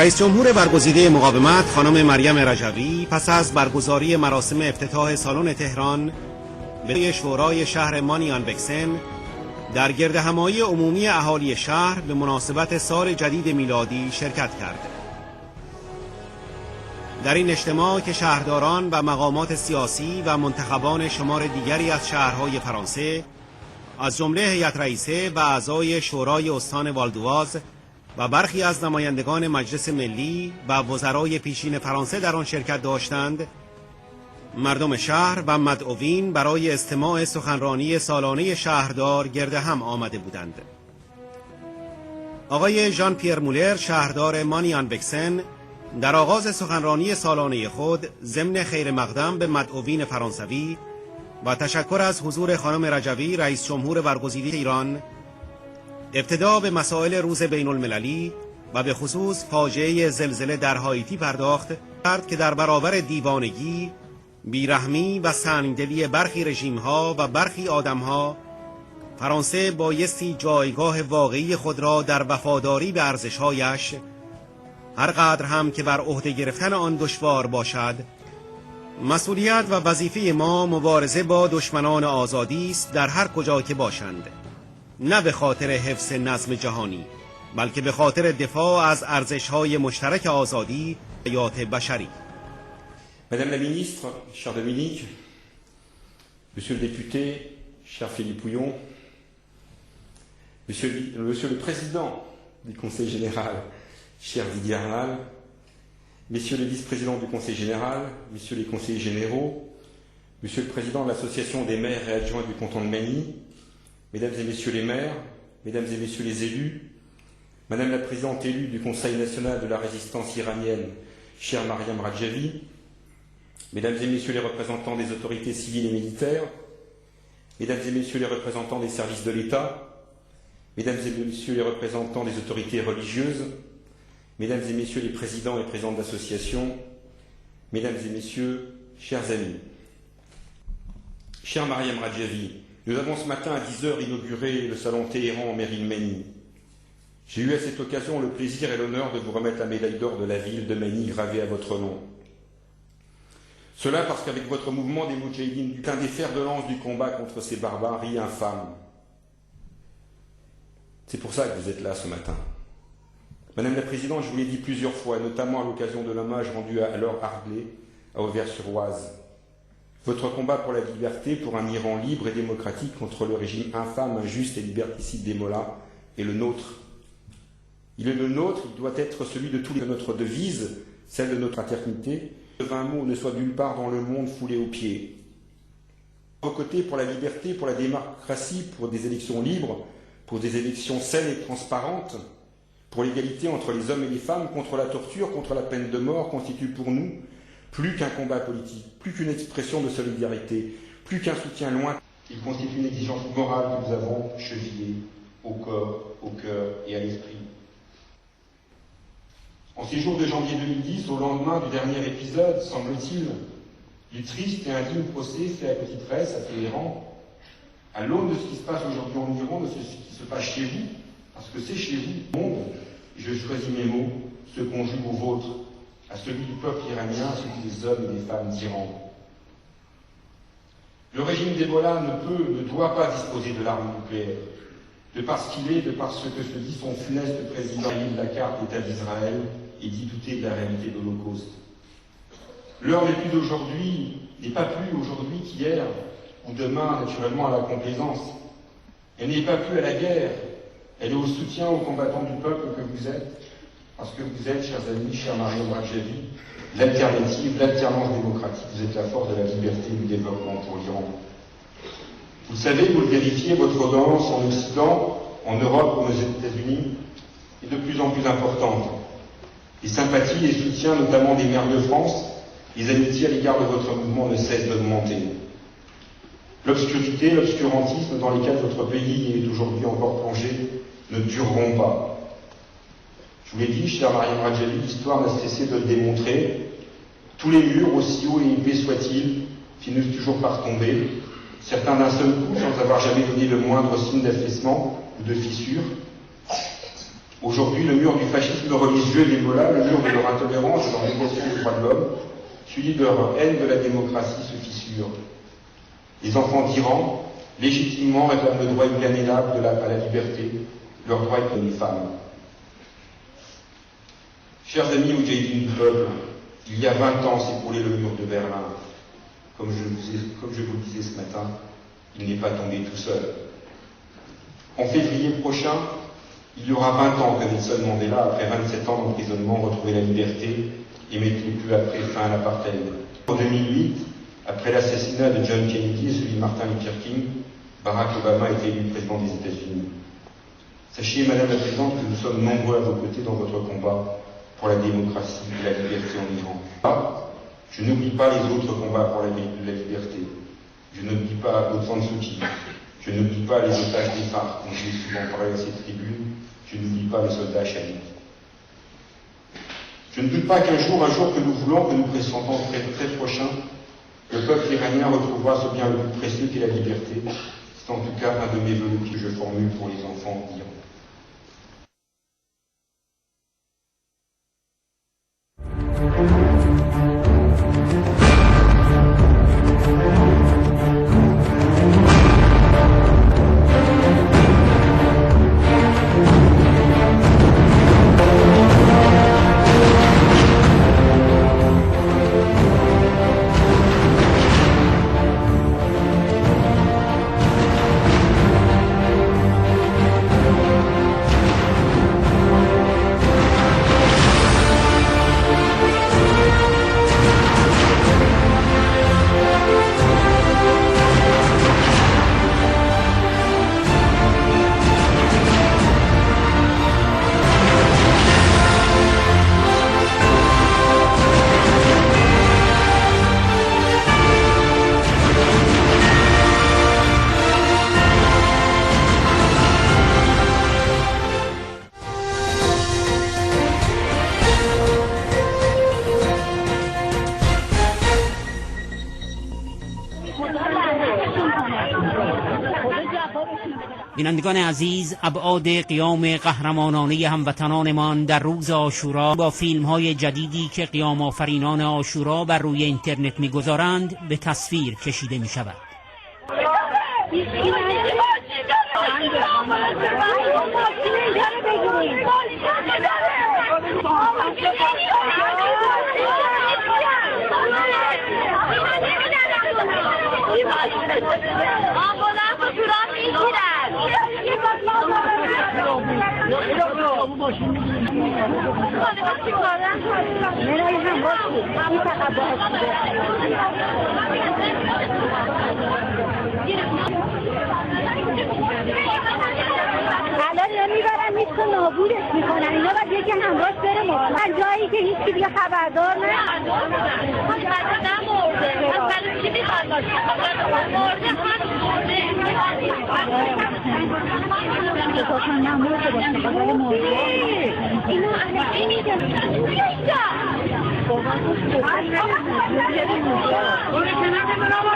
رئیس جمهور برگزیده مقاومت خانم مریم رجوی پس از برگزاری مراسم افتتاح سالن تهران به شورای شهر مانیان بکسن در گردهمایی عمومی اهالی شهر به مناسبت سال جدید میلادی شرکت کرد. در این اجتماع که شهرداران و مقامات سیاسی و منتخبان شمار دیگری از شهرهای فرانسه از جمله هیئت رئیسه و اعضای شورای استان والدواز و برخی از نمایندگان مجلس ملی و وزرای پیشین فرانسه در آن شرکت داشتند، مردم شهر و مدعوین برای استماع سخنرانی سالانه شهردار گرد هم آمده بودند. آقای ژان پیر مولر، شهردار مانیان بکسن، در آغاز سخنرانی سالانه خود ضمن خیر مقدم به مدعوین فرانسوی و تشکر از حضور خانم رجوی رئیس جمهور برگزیده ایران، ابتدا به مسائل روز بین المللی و به خصوص فاجعه زلزله در هایتی پرداخت کرد که در برابر دیوانگی، بیرحمی و سنگدلی برخی رژیم‌ها و برخی آدم‌ها، فرانسه بایستی جایگاه واقعی خود را در وفاداری به ارزش‌هایش، هر قدر هم که بر عهده گرفتن آن دشوار باشد، مسئولیت و وظیفه ما مبارزه با دشمنان آزادی است در هر کجا که باشند، نه به خاطر حفظ نظم جهانی، بلکه به خاطر دفاع از ارزش‌های مشترک آزادی و حیات بشری. Madame la ministre, cher Dominique, Monsieur le député, cher Philippe Pouillon, Monsieur le Président du Conseil général, cher Didier Arnal, Messieurs les vice-présidents du Conseil général, Messieurs les conseillers généraux, Monsieur le Président de l'Association des maires et adjoints du canton de Manille, Mesdames et Messieurs les maires, Mesdames et Messieurs les élus, Madame la Présidente élue du Conseil national de la résistance iranienne, chère Mariam Radjavi, Mesdames et Messieurs les représentants des autorités civiles et militaires, Mesdames et Messieurs les représentants des services de l'État, Mesdames et Messieurs les représentants des autorités religieuses, Mesdames et Messieurs les présidents et présidentes d'associations, Mesdames et Messieurs, chers amis. Chère Mariam Radjavi, nous avons ce matin à 10h inauguré le salon Téhéran en mairie de Manille. J'ai eu à cette occasion le plaisir et l'honneur de vous remettre la médaille d'or de la ville de Manille gravée à votre nom. Cela parce qu'avec votre mouvement des Moudjahidines, un des fers de lance du combat contre ces barbaries infâmes. C'est pour ça que vous êtes là ce matin. Madame la Présidente, je vous l'ai dit plusieurs fois, notamment à l'occasion de l'hommage rendu à Laure Hargley, à Auvers-sur-Oise. Votre combat pour la liberté, pour un Iran libre et démocratique contre le régime infâme, injuste et liberticide des mollahs est le nôtre. Il est le nôtre, il doit être celui de tous les notre devise, celle de notre fraternité. Que 20 mots ne soient nulle part dans le monde foulés aux pieds. À vos côtés pour la liberté, pour la démocratie, pour des élections libres, pour des élections saines et transparentes, pour l'égalité entre les hommes et les femmes, contre la torture, contre la peine de mort, constitue pour nous plus qu'un combat politique, plus qu'une expression de solidarité, plus qu'un soutien lointain. Il constitue une exigence morale que nous avons chevillée au corps, au cœur et à l'esprit. En ces jours de janvier 2010, au lendemain du dernier épisode, semble-t-il, du triste et indigne procès fait à petite presse à Téhéran, à l'aune de ce qui se passe aujourd'hui en Iran, de ce qui se passe chez vous, parce que c'est chez vous, le monde, et je choisis mes mots, se conjugue au vôtre, à celui du peuple iranien, à celui des hommes et des femmes d'Iran. Le régime d'Ebola ne doit pas disposer de l'arme nucléaire, de par ce qu'il est, de par ce que se dit son funeste président de la carte d'État d'Israël, et d'y douter de la réalité de l'Holocauste. L'heure n'est plus d'aujourd'hui, n'est pas plus aujourd'hui qu'hier, ou demain, naturellement, à la complaisance. Elle n'est pas plus à la guerre, elle est au soutien aux combattants du peuple que vous êtes, parce que vous êtes, chers amis, chers Mariam Radjavi, l'alternative, l'alternance démocratique, vous êtes la force de la liberté et du développement pour l'Iran. Vous le savez, vous le vérifiez, votre audience en Occident, en Europe comme aux États-Unis, est de plus en plus importante. Les sympathies, les soutiens, notamment des maires de France, les amitiés à l'égard de votre mouvement ne cessent d'augmenter. L'obscurité, l'obscurantisme dans lesquels votre pays est aujourd'hui encore plongé ne dureront pas. Je vous l'ai dit, cher Mariam Radjavi, l'histoire n'a cessé de le démontrer. Tous les murs, aussi hauts et épais soient-ils, finissent toujours par tomber, certains d'un seul coup, sans avoir jamais donné le moindre signe d'affaissement ou de fissure. Aujourd'hui, le mur du fascisme religieux d'Ebola, le mur de leur intolérance, de leur négation des droits de l'homme, celui de leur haine de la démocratie se fissure. Les enfants d'Iran, légitimement, réclament le droit inaliénable à la liberté, leur droit comme les femmes. Chers amis moudjahidines du peuple, il y a 20 ans s'est écroulé le mur de Berlin. Comme je vous le disais ce matin, il n'est pas tombé tout seul. En février prochain, il y aura 20 ans que Nelson Mandela, après 27 ans d'emprisonnement, retrouvait la liberté et mettait peu après fin à l'apartheid. En 2008, après l'assassinat de John Kennedy et celui de Martin Luther King, Barack Obama a été élu président des États-Unis. Sachez, Madame la Présidente, que nous sommes nombreux à vos côtés dans votre combat pour la démocratie et la liberté en Iran. Je n'oublie pas les autres combats pour la liberté. Je n'oublie pas Aung San Suu Kyi. Je n'oublie pas les otages des FARC, dont j'ai souvent parlé à cette tribune. Je n'oublie pas le soldat Chani. Je ne doute pas qu'un jour que nous voulons, que nous pressentons très, très prochain, le peuple iranien retrouvera ce bien le plus précieux qu'est la liberté. C'est en tout cas un de mes vœux que je formule pour les enfants d'Iran. بینندگان عزیز، ابعاد قیام قهرمانانه هموطنانمان در روز عاشورا با فیلم‌های جدیدی که قیام آفرینان عاشورا بر روی اینترنت می‌گذارند به تصویر کشیده می‌شود. الان نمیبرن میتونه نابودش میکنن. اینا باید یکی همراهش بره مطمئن جایی که هیچی دیگه خبردار نه. نمورده اصلا چی میخواد باشه مرده خواهد نمورده باشه بقیه مرده اینا چی میگن بابا